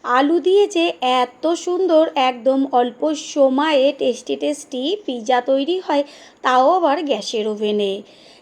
আলু দিয়ে যে এত সুন্দর একদম অল্প সময়ে টেস্টি টেস্টি পিৎজা তৈরি হয়, তাও আবার গ্যাসের ওভেনে,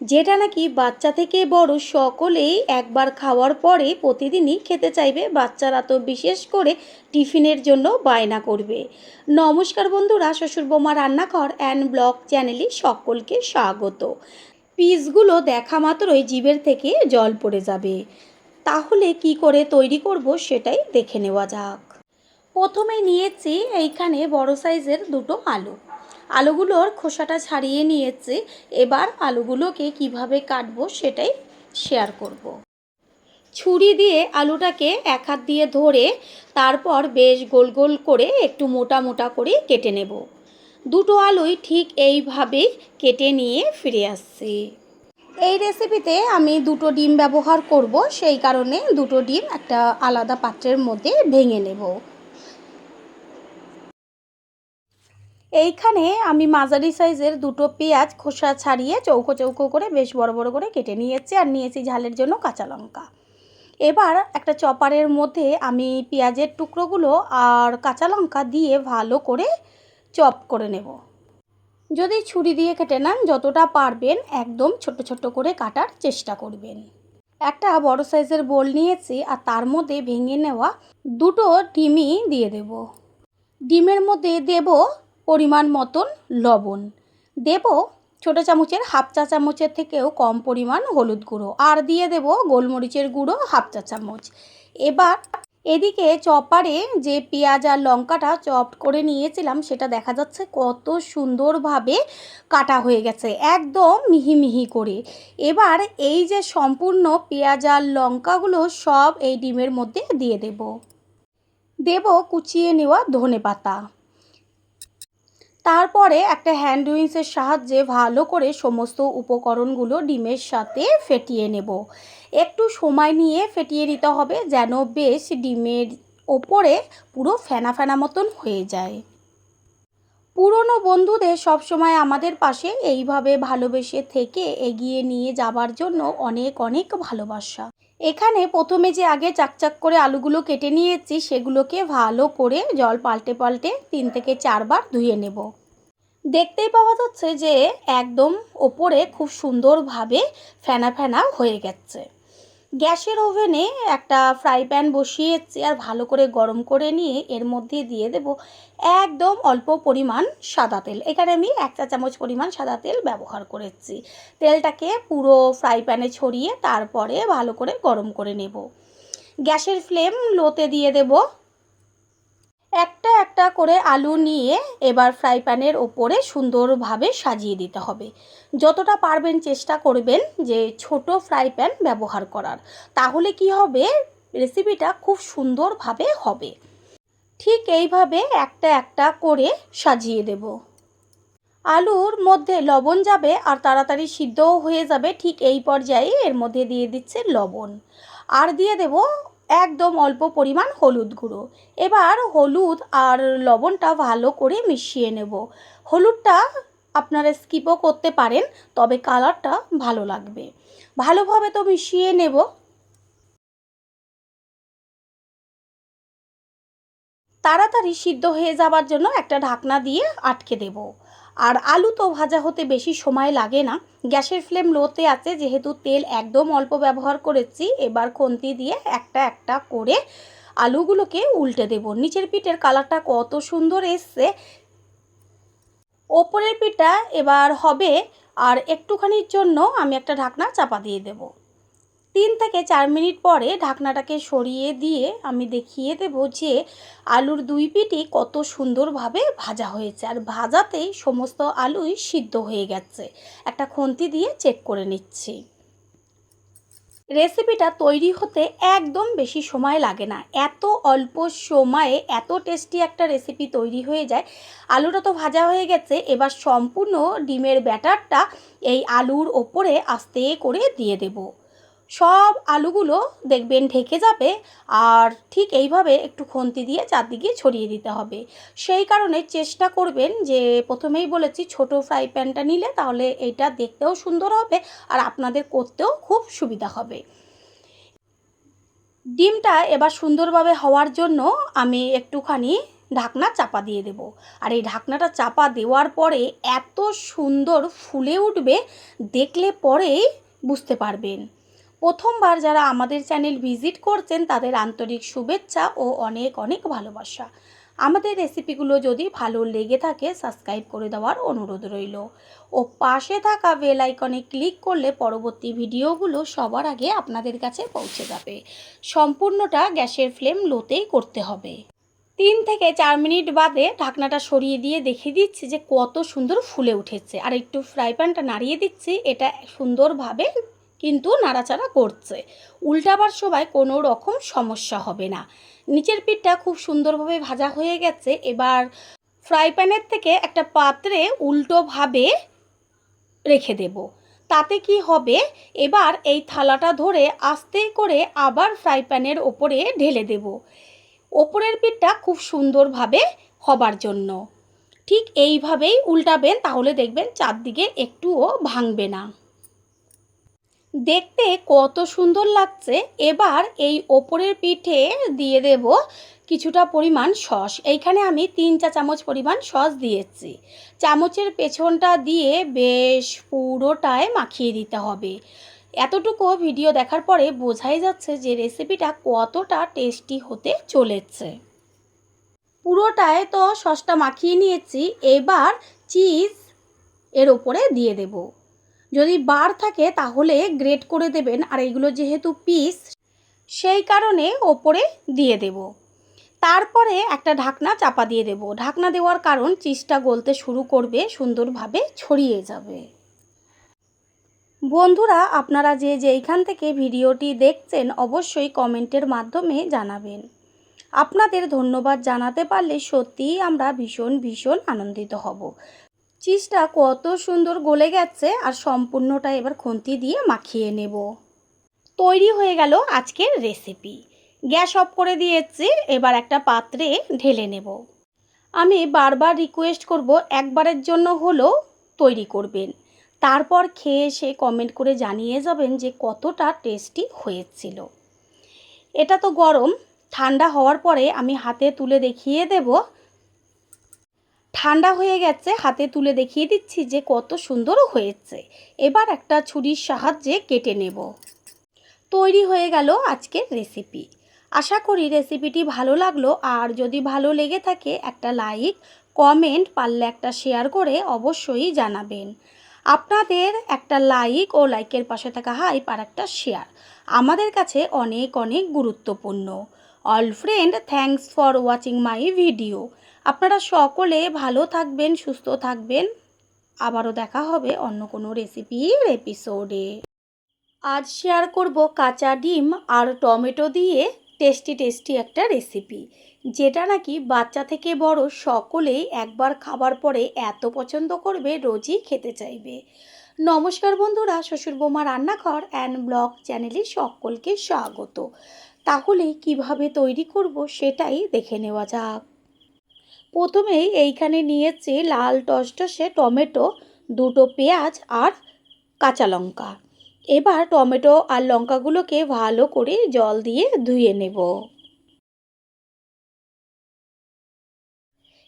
যেটা নাকি বাচ্চা থেকে বড় সকলেই একবার খাওয়ার পরে প্রতিদিনই খেতে চাইবে। বাচ্চারা তো বিশেষ করে টিফিনের জন্য বায়না করবে। নমস্কার বন্ধুরা, শ্বশুর বৌমা রান্নাঘর অ্যান্ড ব্লগ চ্যানেলে সকলকে স্বাগত। পিসগুলো দেখা মাত্রই জিভের থেকে জল পড়ে যাবে। তাহলে কি করে তৈরি করব সেটাই দেখে নেওয়া যাক। প্রথমে নিয়েছি এইখানে বড় সাইজের দুটো আলুগুলোর খোসাটা ছাড়িয়ে নিয়েছি। এবার আলুগুলোকে কিভাবে কাটবো সেটাই শেয়ার করব। ছুরি দিয়ে আলুটাকে এক হাত দিয়ে ধরে তারপর বেশ গোল গোল করে একটু মোটা মোটা করে কেটে নেব। দুটো আলুই ঠিক এইভাবেই কেটে নিয়ে ফিরে আসছি। এই রেসিপিতে আমি দুটো ডিম ব্যবহার করব, সেই কারণে দুটো ডিম একটা আলাদা পাত্রের মধ্যে ভেঙে নেব। এইখানে আমি মাঝারি সাইজের দুটো পেঁয়াজ খোসা ছাড়িয়ে চৌকো চৌকো করে বেশ বড় বড় করে কেটে নিয়েছি, আর নিয়েছি ঝালের জন্য কাঁচা লঙ্কা। এবার একটা চপারের মধ্যে আমি পেঁয়াজের টুকরোগুলো আর কাঁচা লঙ্কা দিয়ে ভালো করে চপ করে নেব। যদি ছুরি দিয়ে কেটে নেন যতটা পারবেন একদম ছোট ছোট করে কাটার চেষ্টা করবেন। একটা বড় সাইজের বোল নিয়েছি আর তার মধ্যে ভেঙে নেওয়া দুটো ডিমই দিয়ে দেব। ডিমের মধ্যে দেব পরিমাণ মতন লবণ, দেব ছোটো চামচের হাফ চা চামচের থেকেও কম পরিমাণ হলুদ গুঁড়ো, আর দিয়ে দেব গোলমরিচের গুঁড়ো হাফ চা চামচ। এবার এদিকে চপারে যে পেঁয়াজ আর লঙ্কাটা চপ করে নিয়েছিলাম সেটা দেখা যাচ্ছে কত সুন্দরভাবে কাটা হয়ে গেছে, একদম মিহি মিহি করে। এবার এই যে সম্পূর্ণ পেঁয়াজ আর লঙ্কাগুলো সব এই ডিমের মধ্যে দিয়ে দেব কুচিয়ে নেওয়া ধনেপাতা। তারপরে একটা হ্যান্ড উইন্সের সাহায্যে ভালো করে সমস্ত উপকরণগুলো ডিমের সাথে ফেটিয়ে নেব। একটু সময় নিয়ে ফেটিয়ে নিতে হবে যেন বেশ ডিমের ওপরে পুরো ফেনা ফেনা মতন হয়ে যায়। পুরনো বন্ধুদের সবসময় আমাদের পাশে এইভাবে ভালোবেসে থেকে এগিয়ে নিয়ে যাবার জন্য অনেক অনেক ভালোবাসা। এখানে প্রথমে যে আগে চাকচাক করে আলুগুলো কেটে নিয়েছি সেগুলোকে ভালো করে জল পাল্টে পাল্টে 3 থেকে 4 বার ধুয়ে নেব। দেখতেই পাওয়া যাচ্ছে যে একদম ওপরে খুব সুন্দরভাবে ফেনা ফেনা হয়ে গেছে। গ্যাসের ওভেনে একটা ফ্রাই প্যান বসিয়েছি আর ভালো করে গরম করে নিয়ে এর মধ্যে দিয়ে দেব একদম অল্প পরিমাণ সাদা তেল। এখানে আমি 1 চা চামচ পরিমাণ সাদা তেল ব্যবহার করেছি। তেলটাকে পুরো ফ্রাই প্যানে ছড়িয়ে তারপরে ভালো করে গরম করে নেব। গ্যাসের ফ্লেম লোতে দিয়ে দেব। একটা একটা করে আলু নিয়ে এবার ফ্রাই প্যানের ওপরে সুন্দরভাবে সাজিয়ে দিতে হবে। যতটা পারবেন চেষ্টা করবেন যে ছোট ফ্রাই প্যান ব্যবহার করার, তাহলে কি হবে রেসিপিটা খুব সুন্দরভাবে হবে। ঠিক এইভাবে একটা একটা করে সাজিয়ে দেব। আলুর মধ্যে লবণ যাবে আর তাড়াতাড়ি সিদ্ধও হয়ে যাবে, ঠিক এই পর্যায়ে এর মধ্যে দিয়ে দিচ্ছে লবণ, আর দিয়ে দেব একদম অল্প পরিমাণ হলুদ গুঁড়ো। এবার হলুদ আর লবণটা ভালো করে মিশিয়ে নেব। হলুদটা আপনারা স্কিপও করতে পারেন, তবে কালারটা ভালো লাগবে। ভালোভাবে তো মিশিয়ে নেব। তাড়াতাড়ি সিদ্ধ হয়ে যাবার জন্য একটা ঢাকনা দিয়ে আটকে দেব। আর আলু তো ভাজা হতে বেশি সময় লাগে না। গ্যাসের ফ্লেম লোতে আছে যেহেতু তেল একদম অল্প ব্যবহার করেছি। এবার খুন্তি দিয়ে একটা একটা করে আলুগুলোকে উল্টে দেব। নিচের পিঠের কালারটা কত সুন্দর এসছে। ওপরের পিঠটা এবার হবে, আর একটুখানির জন্য আমি একটা ঢাকনা চাপা দিয়ে দেব। 3 থেকে 4 মিনিট পরে ঢাকনাটাকে সরিয়ে দিয়ে আমি দেখিয়ে দেব যে আলুর দুই পিঠই কত সুন্দরভাবে ভাজা হয়েছে, আর ভাজাতেই সমস্ত আলুই সিদ্ধ হয়ে গেছে। একটা খুন্তি দিয়ে চেক করে নিচ্ছি। রেসিপিটা তৈরি হতে একদম বেশি সময় লাগে না। এত অল্প সময়ে এত টেস্টি একটা রেসিপি তৈরি হয়ে যায়। আলুটা তো ভাজা হয়ে গেছে, এবার সম্পূর্ণ ডিমের ব্যাটারটা এই আলুর ওপরে আস্তে করে দিয়ে দেব। সব আলুগুলো দেখবেন ঢেকে যাবে, আর ঠিক এইভাবে একটু খুন্তি দিয়ে চারদিকে ছড়িয়ে দিতে হবে। সেই কারণে চেষ্টা করবেন যে প্রথমেই বলেছি ছোট ফ্রাই প্যানটা নিলে তাহলে এইটা দেখতেও সুন্দর হবে আর আপনাদের করতেও খুব সুবিধা হবে। ডিমটা এবার সুন্দরভাবে হওয়ার জন্য আমি একটুখানি ঢাকনা চাপা দিয়ে দেব। আর এই ঢাকনাটা চাপা দেওয়ার পরে এত সুন্দর ফুলে উঠবে, দেখলে পরেই বুঝতে পারবেন। প্রথমবার যারা আমাদের চ্যানেল ভিজিট করছেন তাদের আন্তরিক শুভেচ্ছা ও অনেক অনেক ভালোবাসা। আমাদের রেসিপিগুলো যদি ভালো লেগে থাকে সাবস্ক্রাইব করে দেওয়ার অনুরোধ রইল ও পাশে থাকা বেল আইকনে ক্লিক করলে পরবর্তী ভিডিওগুলো সবার আগে আপনাদের কাছে পৌঁছে যাবে। সম্পূর্ণটা গ্যাসের ফ্লেম লোতেই করতে হবে। 3 থেকে 4 মিনিট বাদে ঢাকনাটা সরিয়ে দিয়ে দেখিয়ে দিচ্ছি যে কত সুন্দর ফুলে উঠেছে। আর একটু ফ্রাই প্যানটা নাড়িয়ে দিচ্ছি, এটা সুন্দরভাবে কিন্তু নাড়াচাড়া করছে। উল্টাবার সময় কোনো রকম সমস্যা হবে না। নিচের পিঠটা খুব সুন্দরভাবে ভাজা হয়ে গেছে। এবার ফ্রাই প্যানের থেকে একটা পাত্রে উল্টোভাবে রেখে দেব। তাতে কি হবে, এবার এই থালাটা ধরে আস্তে করে আবার ফ্রাই প্যানের ওপরে ঢেলে দেব, ওপরের পিঠটা খুব সুন্দরভাবে হবার জন্য। ঠিক এইভাবেই উল্টাবেন, তাহলে দেখবেন চারদিকে একটুও ভাঙবে না। দেখতে কত সুন্দর লাগছে। এবার এই ওপরের পিঠে দিয়ে দেব কিছুটা পরিমাণ সস। এইখানে আমি 3 চা চামচ পরিমাণ সস দিয়েছি। চামচের পেছনটা দিয়ে বেশ পুরোটায় মাখিয়ে দিতে হবে। এতটুকু ভিডিও দেখার পরে বোঝাই যাচ্ছে যে রেসিপিটা কতটা টেস্টি হতে চলেছে। পুরোটায় তো সসটা মাখিয়ে নিয়েছি। এবার চিজ এর ওপরে দিয়ে দেব। যদি বার থাকে তাহলে গ্রেট করে দেবেন, আর এইগুলো যেহেতু পিস সেই কারণে ওপরে দিয়ে দেব। তারপরে একটা ঢাকনা চাপা দিয়ে দেব। ঢাকনা দেওয়ার কারণ চিজটা গলতে শুরু করবে, সুন্দরভাবে ছড়িয়ে যাবে। বন্ধুরা, আপনারা যে যেইখান থেকে ভিডিওটি দেখছেন অবশ্যই কমেন্টের মাধ্যমে জানাবেন। আপনাদের ধন্যবাদ জানাতে পারলে সত্যিই আমরা ভীষণ ভীষণ আনন্দিত হব। চিজটা কত সুন্দর গলে গেছে, আর সম্পূর্ণটা এবার খুন্তি দিয়ে মাখিয়ে নেব। তৈরি হয়ে গেল আজকের রেসিপি। গ্যাস অফ করে দিয়েছি, এবার একটা পাত্রে ঢেলে নেব। আমি বারবার রিকোয়েস্ট করব একবারের জন্য হলেও তৈরি করবেন, তারপর খেয়ে এসে কমেন্ট করে জানিয়ে যাবেন যে কতটা টেস্টি হয়েছিল। এটা তো গরম, ঠান্ডা হওয়ার পরে আমি হাতে তুলে দেখিয়ে দেব। ঠান্ডা হয়ে গেছে, হাতে তুলে দেখিয়ে দিচ্ছি যে কত সুন্দর হয়েছে। এবার একটা ছুরির সাহায্যে কেটে নেব। তৈরি হয়ে গেল আজকের রেসিপি। আশা করি রেসিপিটি ভালো লাগলো, আর যদি ভালো লেগে থাকে একটা লাইক, কমেন্ট, পারলে একটা শেয়ার করে অবশ্যই জানাবেন। আপনাদের একটা লাইক ও লাইকের পাশে থাকা হাইপ আর একটা শেয়ার আমাদের কাছে অনেক অনেক গুরুত্বপূর্ণ। All friend, thanks for watching my video. আপনারা সকলে ভালো থাকবেন, সুস্থ থাকবেন। আবারও দেখা হবে অন্য কোনো রেসিপির এপিসোডে। আজ শেয়ার করব কাঁচা ডিম আর টমেটো দিয়ে টেস্টি টেস্টি একটা রেসিপি, যেটা নাকি বাচ্চা থেকে বড় সকলেই একবার খাবার পরে এত পছন্দ করবে, রোজই খেতে চাইবে। নমস্কার বন্ধুরা, শ্বশুর বৌমা রান্নাঘর অ্যান্ড ব্লগ চ্যানেলে সকলকে স্বাগত। তাহলে কিভাবে তৈরি করব সেটাই দেখে নেওয়া যাক। প্রথমেই এইখানে নিয়েছি লাল টসটসে টমেটো, 2টো পেঁয়াজ আর কাঁচা লঙ্কা। এবার টমেটো আর লঙ্কাগুলোকে ভালো করে জল দিয়ে ধুয়ে নেব।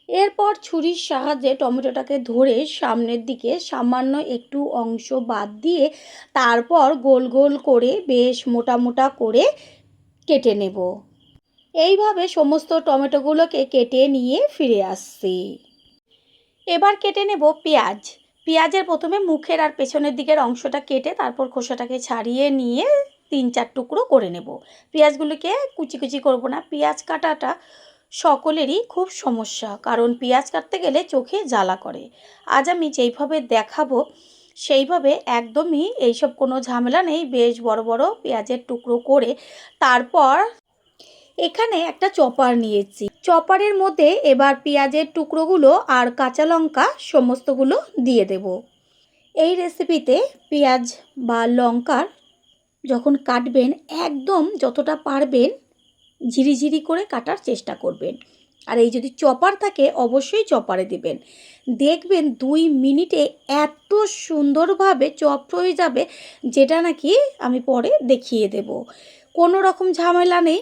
এরপর ছুরির সাহায্যে টমেটোটাকে ধরে সামনের দিকে সামান্য একটু অংশ বাদ দিয়ে তারপর গোল গোল করে বেশ মোটা মোটা করে কেটে নেব। এইভাবে সমস্ত টমেটোগুলোকে কেটে নিয়ে ফিরে আসছি। এবার কেটে নেব পেঁয়াজ। পেঁয়াজের প্রথমে মুখের আর পেছনের দিকের অংশটা কেটে তারপর খোসাটাকে ছাড়িয়ে নিয়ে 3-4 টুকরো করে নেব। পেঁয়াজগুলোকে কুচি কুচি করব না। পেঁয়াজ কাটাটা সকলেরই খুব সমস্যা, কারণ পেঁয়াজ কাটতে গেলে চোখে জ্বালা করে। আজ আমি যেইভাবে দেখাবো সেইভাবে একদমই এইসব কোনো ঝামেলা নেই। বেশ বড় বড় পেঁয়াজের টুকরো করে তারপর এখানে একটা চপার নিয়েছি। চপারের মধ্যে এবার পেঁয়াজের টুকরোগুলো আর কাঁচা লঙ্কা সমস্তগুলো দিয়ে দেব। এই রেসিপিতে পেঁয়াজ বা লঙ্কার যখন কাটবেন একদম যতটা পারবেন ঝিরিঝিরি করে কাটার চেষ্টা করবেন। আর এই যদি চপার থাকে অবশ্যই চপারে দেবেন। দেখবেন 2 মিনিটে এত সুন্দরভাবে চপ হয়ে যাবে, যেটা নাকি আমি পরে দেখিয়ে দেব। কোনো রকম ঝামেলা নেই।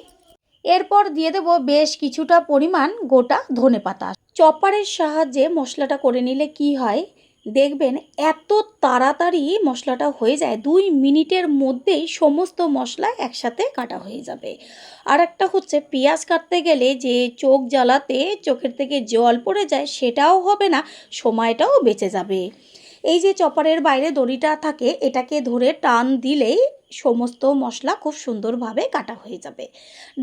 এরপর দিয়ে দেব বেশ কিছুটা পরিমাণ গোটা ধনেপাতা। চপারের সাহায্যে মশলাটা করে নিলে কি হয়, দেখবেন এত তাড়াতাড়ি মশলাটা হয়ে যায়, 2 মিনিটের মধ্যেই সমস্ত মশলা একসাথে কাটা হয়ে যাবে। আর একটা হচ্ছে পেঁয়াজ কাটতে গেলে যে চোখ জ্বালাতে চোখের থেকে জল পড়ে যায়, সেটাও হবে না, সময়টাও বেঁচে যাবে। এই যে চপারের বাইরে দড়িটা থাকে, এটাকে ধরে টান দিলেই সমস্ত মশলা খুব সুন্দরভাবে কাটা হয়ে যাবে।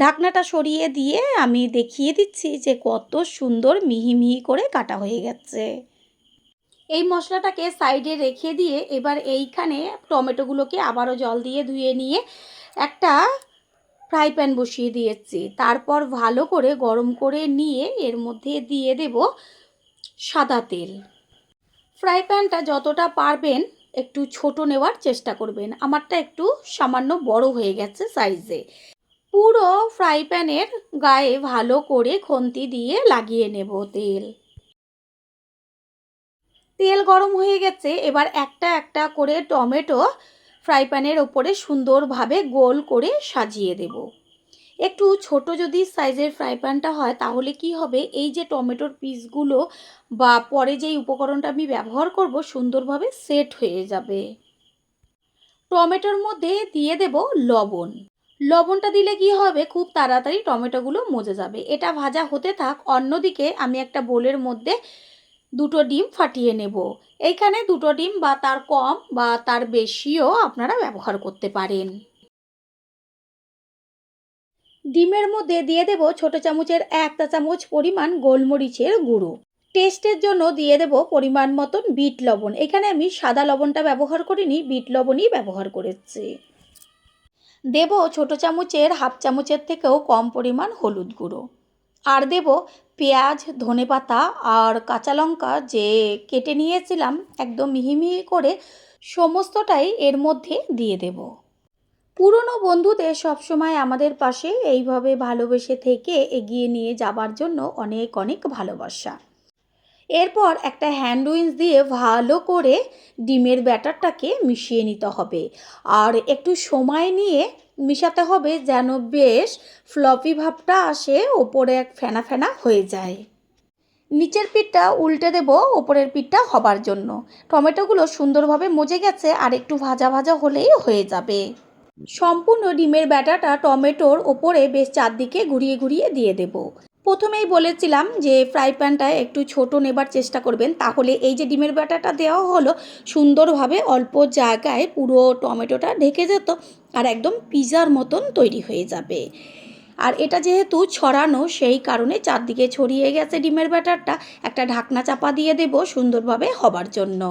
ঢাকনাটা সরিয়ে দিয়ে আমি দেখিয়ে দিচ্ছি যে কত সুন্দর মিহি মিহি করে কাটা হয়ে গেছে। এই মশলাটাকে সাইডে রেখে দিয়ে এবার এইখানে টমেটোগুলোকে আবারও জল দিয়ে ধুয়ে নিয়ে একটা ফ্রাই প্যান বসিয়ে দিয়েছি। তারপর ভালো করে গরম করে নিয়ে এর মধ্যে দিয়ে দেব সাদা তেল। ফ্রাই প্যানটা যতটা পারবেন একটু ছোট নেওয়ার চেষ্টা করবেন। আমারটা একটু সামান্য বড় হয়ে গেছে সাইজে। পুরো ফ্রাই প্যানের গায়ে ভালো করে খুন্তি দিয়ে লাগিয়ে নেব তেল। তেল গরম হয়ে গেছে, এবার একটা একটা করে টমেটো ফ্রাই প্যানের ওপরে সুন্দরভাবে গোল করে সাজিয়ে দেব। একটু ছোট যদি সাইজের ফ্রাই প্যানটা হয় তাহলে কি হবে, এই যে টমেটোর পিসগুলো বা পরে যেই উপকরণটা আমি ব্যবহার করব সুন্দরভাবে সেট হয়ে যাবে। টমেটোর মধ্যে দিয়ে দেব লবণ। লবণটা দিলে কি হবে, খুব তাড়াতাড়ি টমেটোগুলো মজে যাবে। এটা ভাজা হতে থাক, অন্যদিকে আমি একটা বোলের মধ্যে 2টো ডিম ফাটিয়ে নেব। এইখানে 2টো ডিম বা তার কম বা তার বেশিও আপনারা ব্যবহার করতে পারেন। ডিমের মধ্যে দিয়ে দেব ছোট চামচের 1 চা চামচ পরিমাণ গোলমরিচের গুঁড়ো। টেস্টের জন্য দিয়ে দেব পরিমাণ মতন বিট লবণ। এখানে আমি সাদা লবণটা ব্যবহার করিনি, বিট লবণই ব্যবহার করেছি। দেব ছোট চামচের 1/2 চামচের থেকেও কম পরিমাণ হলুদ গুঁড়ো। আর দেব পেঁয়াজ, ধনেপাতা আর কাঁচা লঙ্কা যে কেটে নিয়েছিলাম একদম মিহি মিহি করে, সমস্তটাই এর মধ্যে দিয়ে দেব। পুরনো বন্ধুদের সবসময় আমাদের পাশে এইভাবে ভালোবেসে থেকে এগিয়ে নিয়ে যাবার জন্য অনেক অনেক ভালোবাসা। এরপর একটা হ্যান্ড উইঞ্চ দিয়ে ভালো করে ডিমের ব্যাটারটাকে মিশিয়ে নিতে হবে। আর একটু সময় নিয়ে মিশাতে হবে যেন বেশ ফ্লপি ভাবটা আসে, ওপরে এক ফেনা ফেনা হয়ে যায়। নিচের পিঠটা উল্টে দেব ওপরের পিঠটা হবার জন্য। টমেটোগুলো সুন্দরভাবে মজে গেছে, আর একটু ভাজা ভাজা হলেই হয়ে যাবে। সম্পূর্ণ ডিমের ব্যাটাটা টমেটোর ওপরে বেশ চারদিকে ঘুরিয়ে ঘুরিয়ে দিয়ে দেব। প্রথমেই বলেছিলাম যে ফ্রাই প্যানটা একটু ছোট নেবার চেষ্টা করবেন, তাহলে এই যে ডিমের ব্যাটাটা দেওয়া হলো সুন্দরভাবে অল্প জায়গায় পুরো টমেটোটা ঢেকে যেত, আর একদম পিৎজার মতন তৈরি হয়ে যাবে। আর এটা যেহেতু ছড়ানো, সেই কারণে চারদিকে ছড়িয়ে গেছে ডিমের ব্যাটারটা, একটা ঢাকনা চাপা দিয়ে দেব সুন্দরভাবে হবার জন্য।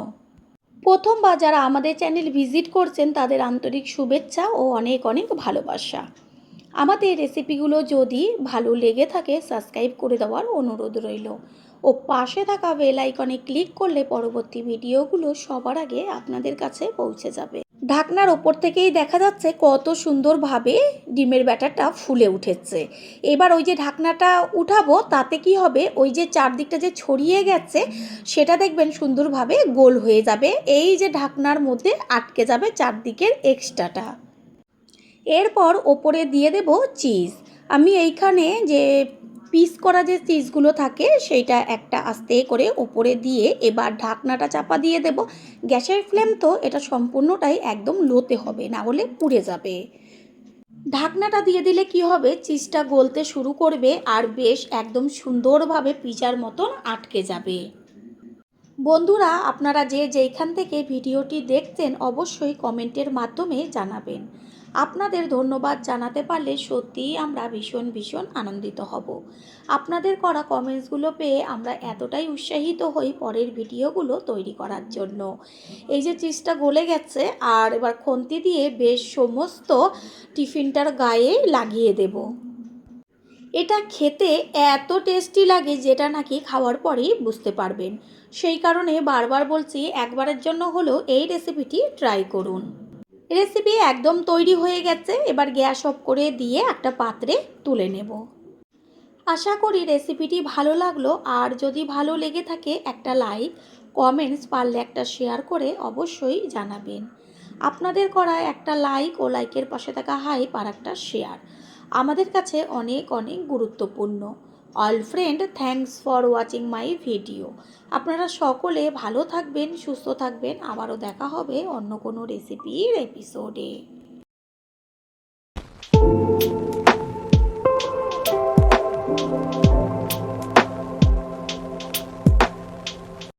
প্রথমবার যারা আমাদের চ্যানেল ভিজিট করছেন তাদের আন্তরিক শুভেচ্ছা ও অনেক অনেক ভালোবাসা। আমাদের রেসিপিগুলো যদি ভালো লেগে থাকে সাবস্ক্রাইব করে দেওয়ার অনুরোধ রইল, ও পাশে থাকা বেল আইকনে ক্লিক করলে পরবর্তী ভিডিওগুলো সবার আগে আপনাদের কাছে পৌঁছে যাবে। ঢাকনার ওপর থেকেই দেখা যাচ্ছে কত সুন্দরভাবে ডিমের ব্যাটারটা ফুলে উঠেছে। এবার ওই যে ঢাকনাটা উঠাবো, তাতে কি হবে, ওই যে চারদিকটা যে ছড়িয়ে গেছে সেটা দেখবেন সুন্দরভাবে গোল হয়ে যাবে। এই যে ঢাকনার মধ্যে আটকে যাবে চারদিকের এক্সট্রাটা। এরপর ওপরে দিয়ে দেব চিজ। আমি এইখানে যে পিস করা যে চিজগুলো থাকে সেইটা একটা আস্তে করে ওপরে দিয়ে এবার ঢাকনাটা চাপা দিয়ে দেব। গ্যাসের ফ্লেম তো এটা সম্পূর্ণটাই একদম লোতে হবে, না হলে পুড়ে যাবে। ঢাকনাটা দিয়ে দিলে কি হবে, চিজটা গলতে শুরু করবে আর বেশ একদম সুন্দরভাবে পিজার মতন আটকে যাবে। বন্ধুরা, আপনারা যে যেইখান থেকে ভিডিওটি দেখছেন অবশ্যই কমেন্টের মাধ্যমে জানাবেন। আপনাদের ধন্যবাদ জানাতে পারলে সত্যিই আমরা ভীষণ ভীষণ আনন্দিত হব। আপনাদের করা কমেন্টসগুলো পেয়ে আমরা এতটাই উৎসাহিত হই পরের ভিডিওগুলো তৈরি করার জন্য। এই যে চিজটা গলে গেছে, আর এবার খুন্তি দিয়ে বেশ সমস্ত টিফিনটার গায়ে লাগিয়ে দেব। এটা খেতে এত টেস্টি লাগে যেটা নাকি খাওয়ার পরেই বুঝতে পারবেন। সেই কারণে বারবার বলছি, একবারের জন্য হলেও এই রেসিপিটি ট্রাই করুন। রেসিপি একদম তৈরি হয়ে গেছে, এবার গ্যাস অফ করে দিয়ে একটা পাত্রে তুলে নেব। আশা করি রেসিপিটি ভালো লাগলো, আর যদি ভালো লেগে থাকে একটা লাইক, কমেন্টস, পারলে একটা শেয়ার করে অবশ্যই জানাবেন। আপনাদের করা একটা লাইক ও লাইকের পাশে থাকা হাইপ আর একটা শেয়ার আমাদের কাছে অনেক অনেক গুরুত্বপূর্ণ। All friend, thanks for watching my video. আপনারা সকলে ভালো থাকবেন, সুস্থ থাকবেন। আবারও দেখা হবে অন্য কোনো রেসিপির এপিসোডে।